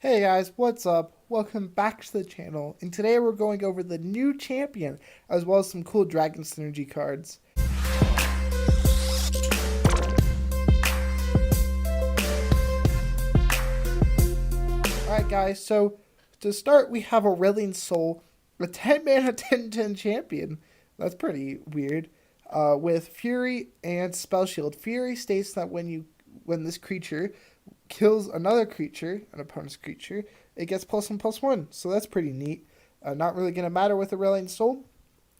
Hey guys, what's up? Welcome back to the channel, and today we're going over the new champion, as well as some cool Dragon Synergy cards. Alright guys, so to start we have Aurelion Soul, a 10 mana 10/10 champion. That's pretty weird. With Fury and Spell Shield. Fury states that when this creature kills another creature, an opponent's creature, it gets +1/+1. So that's pretty neat. Not really going to matter with Aurelion Soul,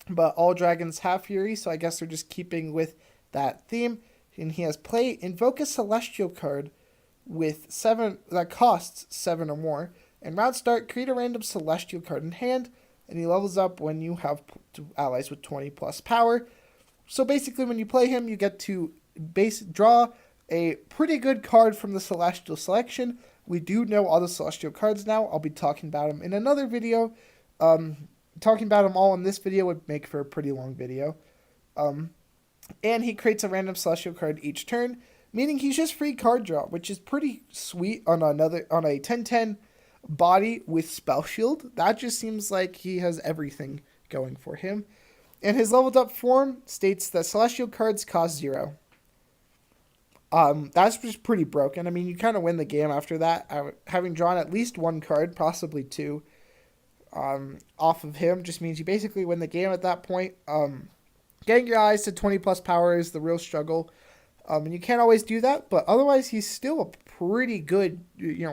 but all dragons have Fury, so I guess they're just keeping with that theme. And he has play invoke a celestial card with 7 that costs 7 or more. And round start, create a random celestial card in hand, and he levels up when you have allies with 20 plus power. So basically, when you play him, you get to draw a pretty good card from the Celestial selection. We do know all the Celestial cards now. I'll be talking about them in another video. Talking about them all in this video would make for a pretty long video. And he creates a random Celestial card each turn, meaning he's just free card draw, which is pretty sweet on a 10/10 body with Spell Shield. That just seems like he has everything going for him. And his leveled up form states that Celestial cards cost 0. That's just pretty broken. I mean, you kind of win the game after that, having drawn at least one card, possibly two, off of him just means you basically win the game at that point. Getting your eyes to 20 plus power is the real struggle, and you can't always do that, but otherwise he's still a pretty good,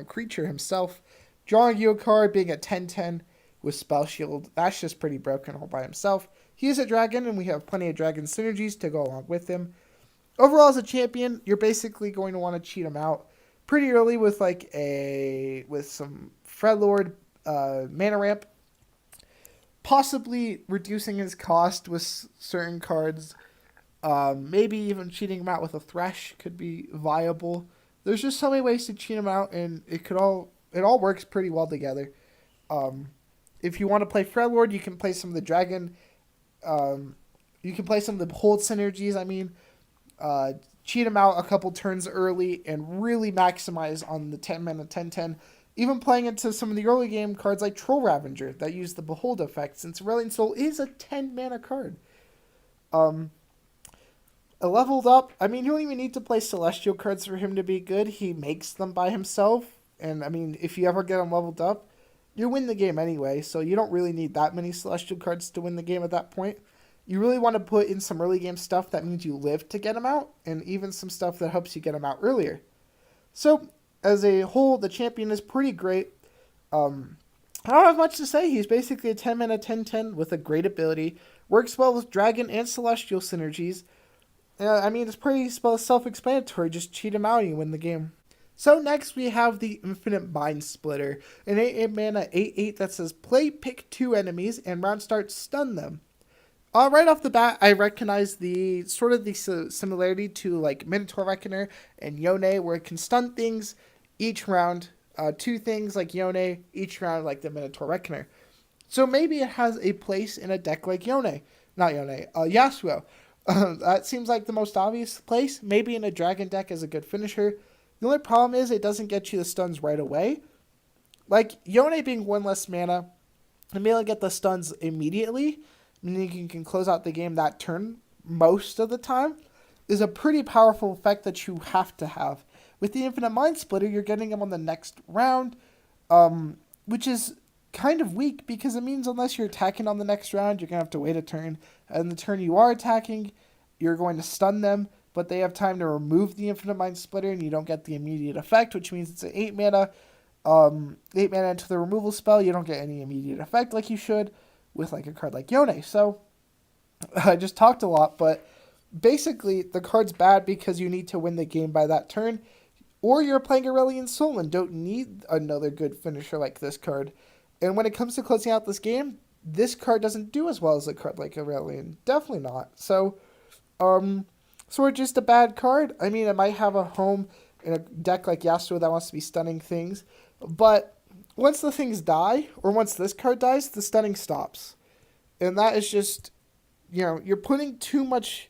creature himself. Drawing you a card, being a 10/10 with Spell Shield, that's just pretty broken all by himself. He is a dragon, and we have plenty of dragon synergies to go along with him. Overall, as a champion, you're basically going to want to cheat him out pretty early with some Fredlord mana ramp, possibly reducing his cost with certain cards. Maybe even cheating him out with a Thresh could be viable. There's just so many ways to cheat him out, and it all works pretty well together. If you want to play Fredlord, you can play some of the dragon. You can play some of the hold synergies. Cheat him out a couple turns early and really maximize on the 10 mana 10/10. Even playing into some of the early game cards like Troll Ravager that use the Behold effect, since Aurelion Soul is a 10 mana card. A leveled up, you don't even need to play Celestial cards for him to be good. He makes them by himself. And if you ever get him leveled up, you win the game anyway. So you don't really need that many Celestial cards to win the game at that point. You really want to put in some early game stuff that means you live to get him out, and even some stuff that helps you get him out earlier. So, as a whole, the champion is pretty great. I don't have much to say. He's basically a 10 mana 10/10 with a great ability. Works well with Dragon and Celestial synergies. It's pretty self-explanatory. Just cheat him out and you win the game. So next we have the Infinite Mind Splitter. An 8 mana 8/8 that says play, pick 2 enemies, and round start stun them. Right off the bat, I recognize the similarity to like Minotaur Reckoner and Yone, where it can stun things each round, 2 things like Yone each round, like the Minotaur Reckoner. So maybe it has a place in a deck like Yasuo. That seems like the most obvious place. Maybe in a dragon deck as a good finisher. The only problem is it doesn't get you the stuns right away. Like Yone being 1 less mana, and being able to get the stuns immediately, meaning you can close out the game that turn most of the time, is a pretty powerful effect that you have to have. With the Infinite Mind Splitter, you're getting them on the next round, which is kind of weak because it means unless you're attacking on the next round, you're going to have to wait a turn. And the turn you are attacking, you're going to stun them, but they have time to remove the Infinite Mind Splitter and you don't get the immediate effect, which means it's an 8 mana. 8 mana into the removal spell, you don't get any immediate effect like you should with like a card like Yone. So I just talked a lot, but basically the card's bad because you need to win the game by that turn, or you're playing Aurelion Soul and don't need another good finisher like this card. And when it comes to closing out this game, this card doesn't do as well as a card like Aurelion. Definitely not. So we're just a bad card. It might have a home in a deck like Yasuo that wants to be stunning things, but once the things die, or once this card dies, the stunning stops. And that is just, you're putting too much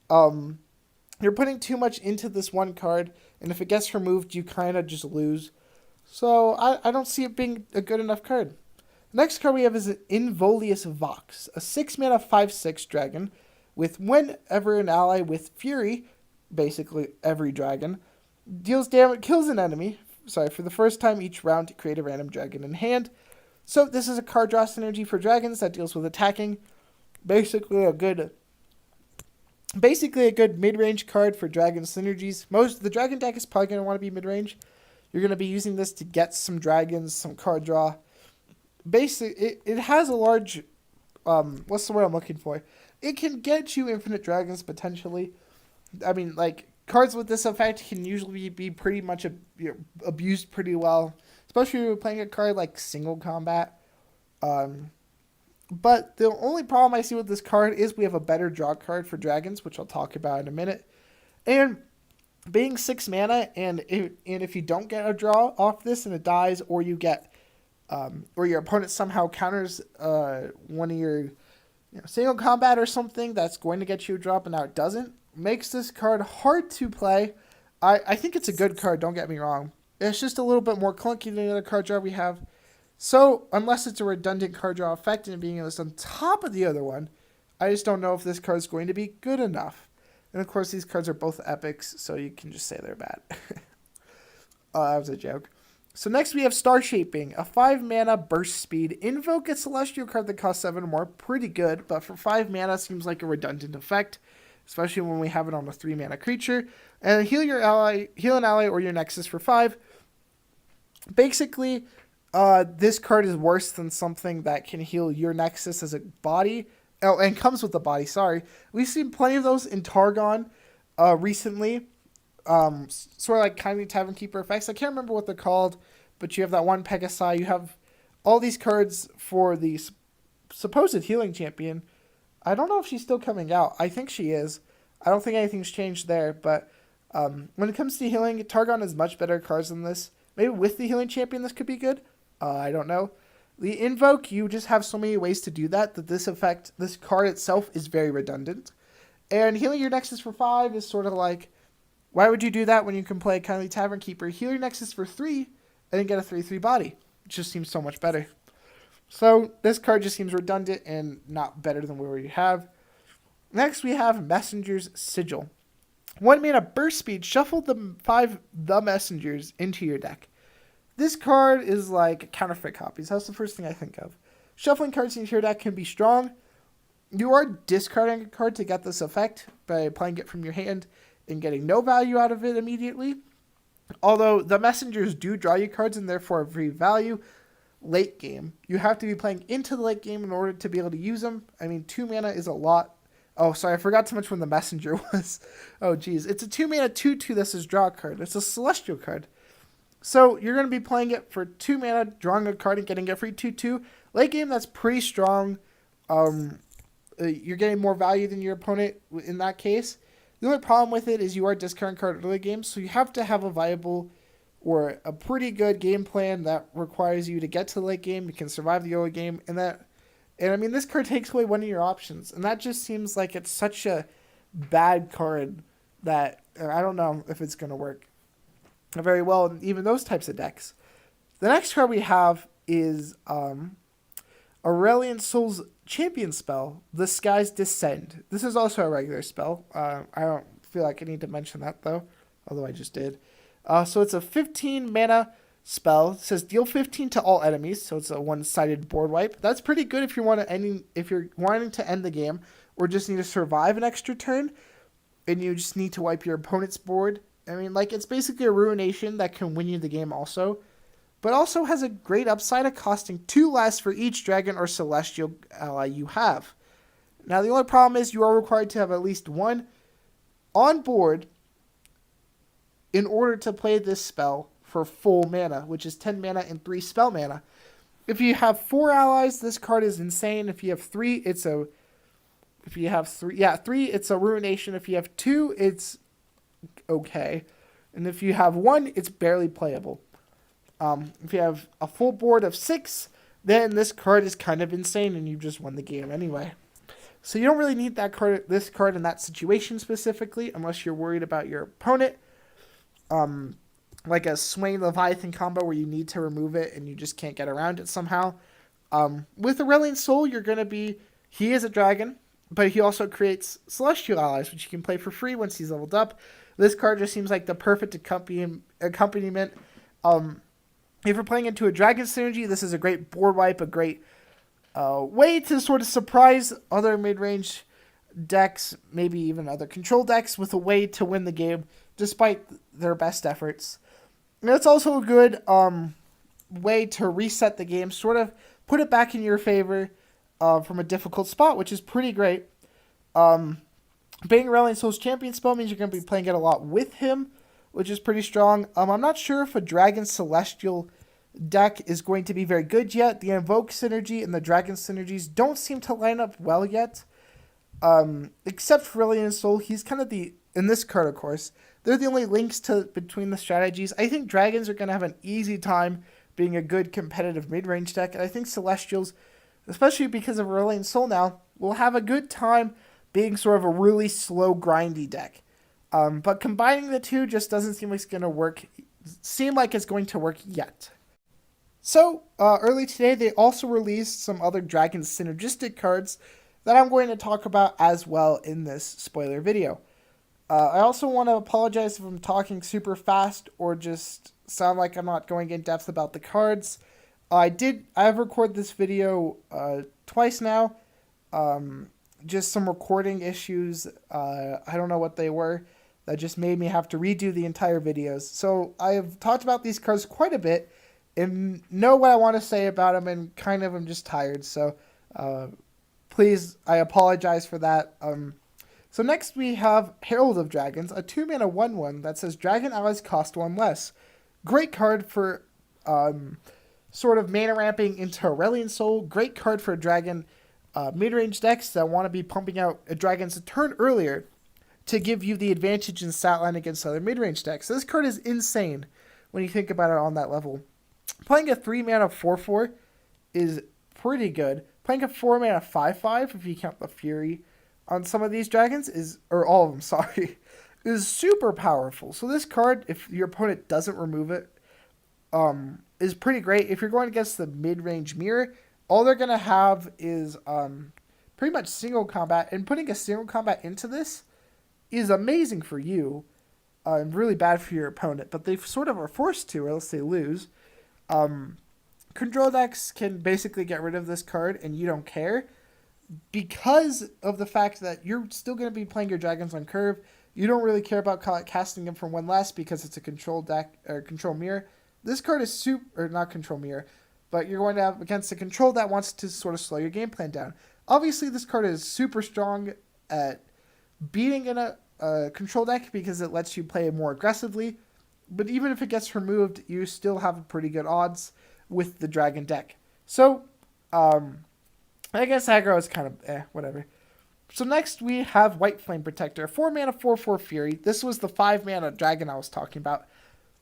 into this one card, and if it gets removed, you kind of just lose. So I don't see it being a good enough card. Next card we have is an Involius Vox, a 6 mana 5/6 dragon with whenever an ally with Fury, basically every dragon, deals damage, kills an enemy, for the first time each round to create a random dragon in hand. So this is a card draw synergy for dragons that deals with attacking. Basically a good mid-range card for dragon synergies. Most the dragon deck is probably going to want to be mid-range. You're going to be using this to get some dragons, some card draw. It has a large what's the word I'm looking for? It can get you infinite dragons potentially. I mean, like cards with this effect can usually be pretty much abused pretty well, especially if you're playing a card like single combat. But the only problem I see with this card is we have a better draw card for dragons, which I'll talk about in a minute. And being 6 mana, and if you don't get a draw off this and it dies, or you get, or your opponent somehow counters one of your single combat or something that's going to get you a drop and now it doesn't, makes this card hard to play. I think it's a good card, don't get me wrong. It's just a little bit more clunky than the other card draw we have. So, unless it's a redundant card draw effect and being this on top of the other one, I just don't know if this card is going to be good enough. And of course, these cards are both epics, so you can just say they're bad. That was a joke. So next we have Star Shaping, a 5 mana burst speed. Invoke a celestial card that costs 7 or more. Pretty good, but for 5 mana seems like a redundant effect, especially when we have it on a 3 mana creature. And heal an ally or your Nexus for 5. Basically, this card is worse than something that can heal your Nexus as a body. Oh, and comes with the body, sorry. We've seen plenty of those in Targon recently. Sort of like Kindly Tavern Keeper effects. I can't remember what they're called, but you have that one Pegasi. You have all these cards for the supposed healing champion. I don't know if she's still coming out. I think she is. I don't think anything's changed there, but when it comes to healing, Targon has much better cards than this. Maybe with the healing champion this could be good. I don't know. The Invoke, you just have so many ways to do that this card itself is very redundant. And healing your Nexus for 5 is sort of like, why would you do that when you can play Kindly Tavern Keeper? Heal your Nexus for 3 and then get a 3/3 body. It just seems so much better. So this card just seems redundant and not better than what we already have. Next we have Messenger's Sigil. 1 mana burst speed, shuffle the 5 The Messengers into your deck. This card is like counterfeit copies. That's the first thing I think of. Shuffling cards into your deck can be strong. You are discarding a card to get this effect by playing it from your hand and getting no value out of it immediately. Although the Messengers do draw you cards and therefore have free value late game. You have to be playing into the late game in order to be able to use them. I mean, 2 mana is a lot. Oh, sorry, I forgot to mention when the Messenger was. Oh, geez. It's a 2 mana 2/2 that says draw a card. It's a Celestial card. So you're going to be playing it for 2 mana, drawing a card and getting a free 2/2. Late game, that's pretty strong. You're getting more value than your opponent in that case. The only problem with it is you are discarding card early game, so you have to have a viable or a pretty good game plan that requires you to get to the late game, you can survive the early game, and I mean, this card takes away one of your options, and that just seems like it's such a bad card that I don't know if it's going to work very well in even those types of decks. The next card we have is Aurelion Soul's Champion spell, The Skies Descend. This is also a regular spell. I don't feel like I need to mention that, though, although I just did. So it's a 15 mana spell. It says deal 15 to all enemies, so it's a one-sided board wipe. That's pretty good if you're wanting to end the game or just need to survive an extra turn and you just need to wipe your opponent's board. I mean, like, it's basically a ruination that can win you the game also, but also has a great upside of costing 2 less for each dragon or celestial ally you have. Now, the only problem is you are required to have at least 1 on board in order to play this spell for full mana, which is 10 mana and 3 spell mana. If you have 4 allies, this card is insane. If you have 3, it's a ruination. If you have 2, it's okay. And if you have 1, it's barely playable. If you have a full board of 6, then this card is kind of insane and you just won the game anyway. So you don't really need this card in that situation specifically, unless you're worried about your opponent. like a Swain Leviathan combo where you need to remove it and you just can't get around it somehow. With Aurelion Soul, you're going to be... He is a dragon, but he also creates Celestial Allies, which you can play for free once he's leveled up. This card just seems like the perfect accompaniment. If you're playing into a dragon synergy, this is a great board wipe, a great way to sort of surprise other mid-range decks, maybe even other control decks, with a way to win the game despite their best efforts. And it's also a good way to reset the game, sort of put it back in your favor from a difficult spot, which is pretty great. Being Aurelion Soul's champion spell means you're going to be playing it a lot with him, which is pretty strong. I'm not sure if a Dragon Celestial deck is going to be very good yet. The Invoke synergy and the Dragon synergies don't seem to line up well yet. Except for Aurelion Soul, he's kind of in this card, of course, they're the only links between the strategies. I think Dragons are going to have an easy time being a good competitive mid-range deck, and I think Celestials, especially because of Aurelion Soul now, will have a good time being sort of a really slow, grindy deck. But combining the two just doesn't seem like it's going to work yet. So, early today, they also released some other Dragon synergistic cards that I'm going to talk about as well in this spoiler video. I also want to apologize if I'm talking super fast or just sound like I'm not going in depth about the cards. I've recorded this video twice now. Just some recording issues. I don't know what they were. That just made me have to redo the entire videos. So I have talked about these cards quite a bit and know what I want to say about them, and kind of I'm just tired. So please, I apologize for that. So next we have Herald of Dragons, a 2-mana 1/1 that says Dragon Allies cost 1 less. Great card for sort of mana ramping into Aurelion Soul. Great card for Dragon mid-range decks that want to be pumping out dragons a turn earlier to give you the advantage in stat line against other mid-range decks. So this card is insane when you think about it on that level. Playing a 3-mana 4/4 is pretty good. Playing a 4-mana 5/5, if you count the Fury on some of these dragons, or all of them, sorry, is super powerful. So this card, if your opponent doesn't remove it, is pretty great. If you're going against the mid-range mirror, all they're going to have is pretty much single combat, and putting a single combat into this is amazing for you and really bad for your opponent, but they sort of are forced to, or else they lose. Control decks can basically get rid of this card, and you don't care, because of the fact that you're still going to be playing your dragons on curve. You don't really care about casting them for 1 less because it's a control deck or control mirror. This card is not control mirror, but you're going to have against a control that wants to sort of slow your game plan down. Obviously, this card is super strong at beating in a control deck because it lets you play more aggressively. But even if it gets removed, you still have pretty good odds with the dragon deck. So, I guess aggro is kind of whatever. So next we have White Flame Protector, 4-mana 4/4 Fury. This was the 5-mana dragon I was talking about.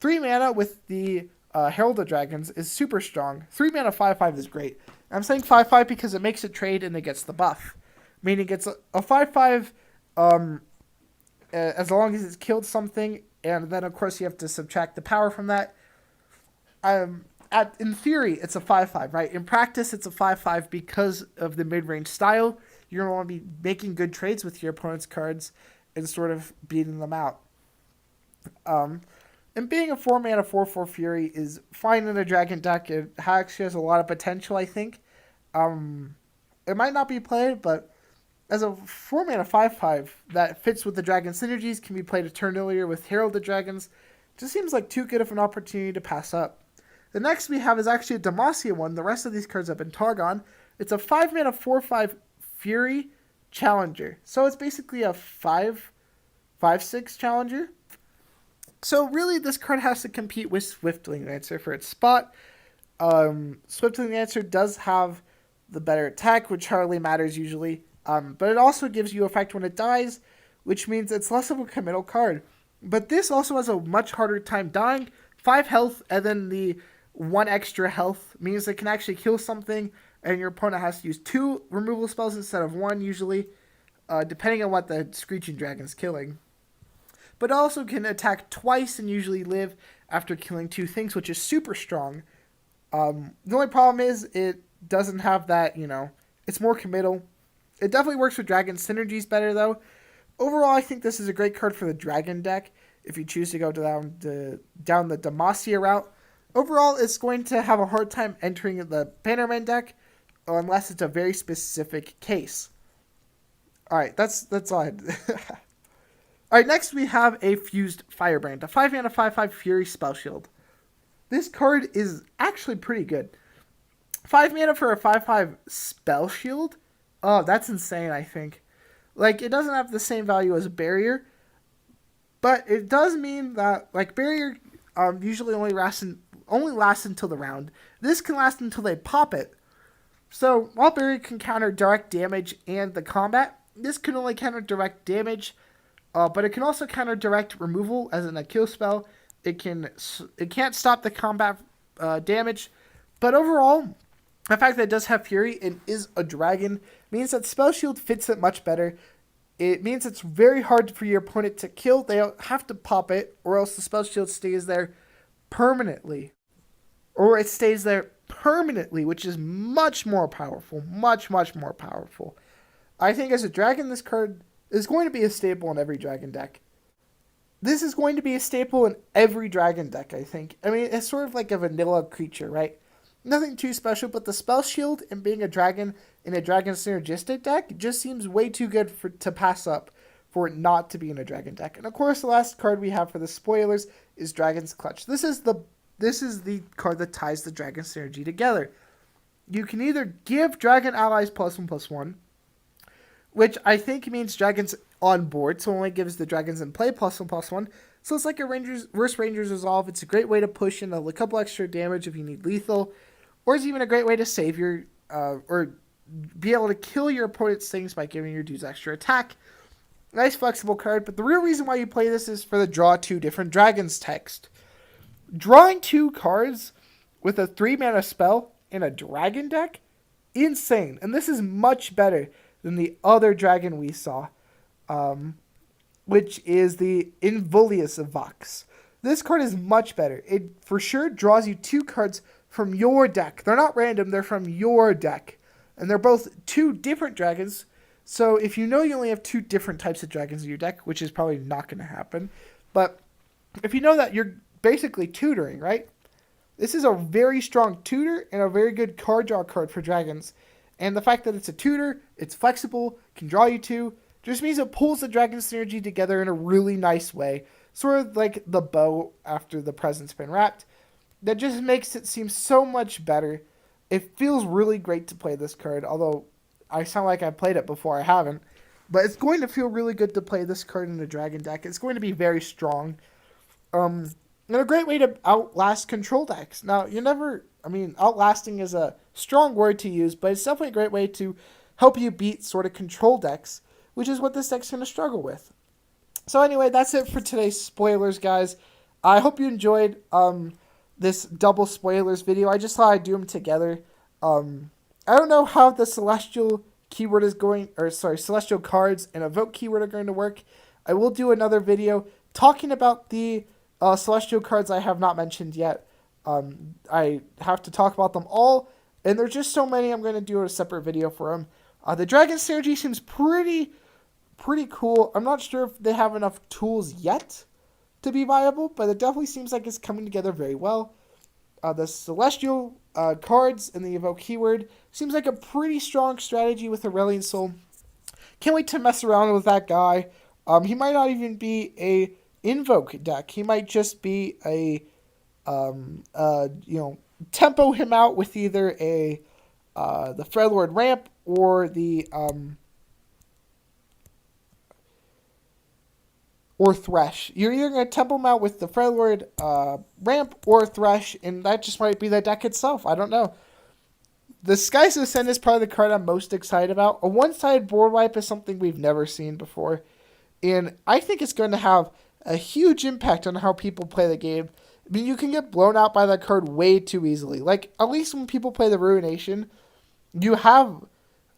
3 mana with the Herald of Dragons is super strong. 3-mana 5/5 is great. I'm saying 5/5 because it makes a trade and it gets the buff. Meaning it's a 5/5 as long as it's killed something, and then of course you have to subtract the power from that. In theory, it's a 5/5, right? In practice, it's a 5/5 because of the mid-range style. You're going to want to be making good trades with your opponent's cards and sort of beating them out. And being a 4-mana 4/4 Fury is fine in a dragon deck. It actually has a lot of potential, I think. It might not be played, but as a 4-mana 5/5 that fits with the dragon synergies, can be played a turn earlier with Herald of Dragons. Just seems like too good of an opportunity to pass up. The next we have is actually a Demacia one. The rest of these cards have been Targon. It's a 5-mana 4/5 Fury Challenger. So it's basically a 5/6 Challenger. So really this card has to compete with Swiftwing Lancer for its spot. Swiftwing Lancer does have the better attack, which hardly matters usually. But it also gives you effect when it dies, which means it's less of a committal card. But this also has a much harder time dying. 5 health, and then the 1 extra health means it can actually kill something, and your opponent has to use 2 removal spells instead of 1 usually, depending on what the Screeching Dragon's killing. but also can attack twice and usually live after killing 2 things, which is super strong. The only problem is it doesn't have that, it's more committal. It definitely works with dragon synergies better, though. Overall, I think this is a great card for the dragon deck if you choose to go down the Demacia route. Overall, it's going to have a hard time entering the Bannerman deck unless it's a very specific case. All right, that's all I had. All right, next we have a Fused Firebrand, a 5-mana 5/5 Fury Spell Shield. This card is actually pretty good. 5 mana for a 5/5 Spell Shield? Oh, that's insane, I think. Like, it doesn't have the same value as a Barrier, but it does mean that, like, Barrier usually only lasts until the round. This can last until they pop it. So, while Barrier can counter direct damage and the combat, this can only counter direct damage, but it can also counter direct removal, as in a kill spell. It can't stop the combat damage, but overall, the fact that it does have Fury and is a dragon means that Spell Shield fits it much better. It means it's very hard for your opponent to kill. They have to pop it, or else the Spell Shield stays there permanently. Or it stays there permanently, which is much more powerful. Much, much more powerful. I think as a dragon, this card is going to be a staple in every dragon deck. This is going to be a staple in every dragon deck, I think. I mean, it's sort of like a vanilla creature, right? Nothing too special, but the Spell Shield and being a dragon in a dragon synergistic deck just seems way too good to pass up for it not to be in a dragon deck. And of course, the last card we have for the spoilers is Dragon's Clutch. This is the card that ties the dragon synergy together. You can either give dragon allies +1/+1, which I think means dragons on board, so only gives the dragons in play +1/+1. So it's like a Reverse Ranger's Resolve. It's a great way to push in a couple extra damage if you need lethal, or it's even a great way to save your, or be able to kill your opponent's things by giving your dudes extra attack. Nice flexible card, but the real reason why you play this is for the draw 2 different dragons text. Drawing 2 cards with a 3-mana spell in a dragon deck? Insane. And this is much better than the other dragon we saw, which is the Involulius of Vox. This card is much better. It for sure draws you 2 cards from your deck. They're not random, they're from your deck. And they're both 2 different dragons. So if you know you only have 2 different types of dragons in your deck, which is probably not going to happen, but if you know that, you're basically tutoring, right? This is a very strong tutor and a very good card draw card for dragons. And the fact that it's a tutor, it's flexible, can draw you 2, just means it pulls the dragon synergy together in a really nice way. Sort of like the bow after the present's been wrapped. That just makes it seem so much better. It feels really great to play this card, although I sound like I played it before, I haven't. But it's going to feel really good to play this card in a dragon deck. It's going to be very strong. And a great way to outlast control decks. Now, outlasting is a strong word to use, but it's definitely a great way to help you beat sort of control decks, which is what this deck's going to struggle with. So anyway, that's it for today's spoilers, guys. I hope you enjoyed this double spoilers video. I just thought I'd do them together. I don't know how the celestial celestial cards and evoke keyword are going to work. I will do another video talking about the celestial cards I have not mentioned yet. I have to talk about them all, and there's just so many. I'm going to do a separate video for them. The dragon synergy seems pretty cool. I'm not sure if they have enough tools yet to be viable, but it definitely seems like it's coming together very well. The celestial cards and the evoke keyword seems like a pretty strong strategy with Aurelion Soul. Can't wait to mess around with that guy. He might not even be a invoke deck. He might just be a tempo him out with either the Freljord ramp or the or Thresh. You're either going to tempo him out with the Freljord ramp or Thresh, and that just might be the deck itself. I don't know. The Skies of Ascend is probably the card I'm most excited about. A one-sided board wipe is something we've never seen before, and I think it's going to have a huge impact on how people play the game. I mean, you can get blown out by that card way too easily. Like, at least when people play the Ruination, you have,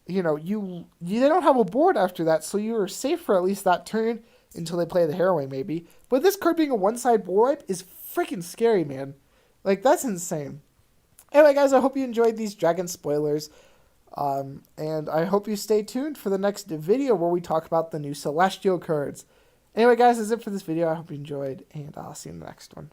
they don't have a board after that, so you are safe for at least that turn. until they play the Harrowing, maybe. But this card being a one-side board wipe is freaking scary, man. Like, that's insane. Anyway, guys, I hope you enjoyed these Dragon spoilers. And I hope you stay tuned for the next video where we talk about the new Celestial cards. Anyway, guys, that's it for this video. I hope you enjoyed, and I'll see you in the next one.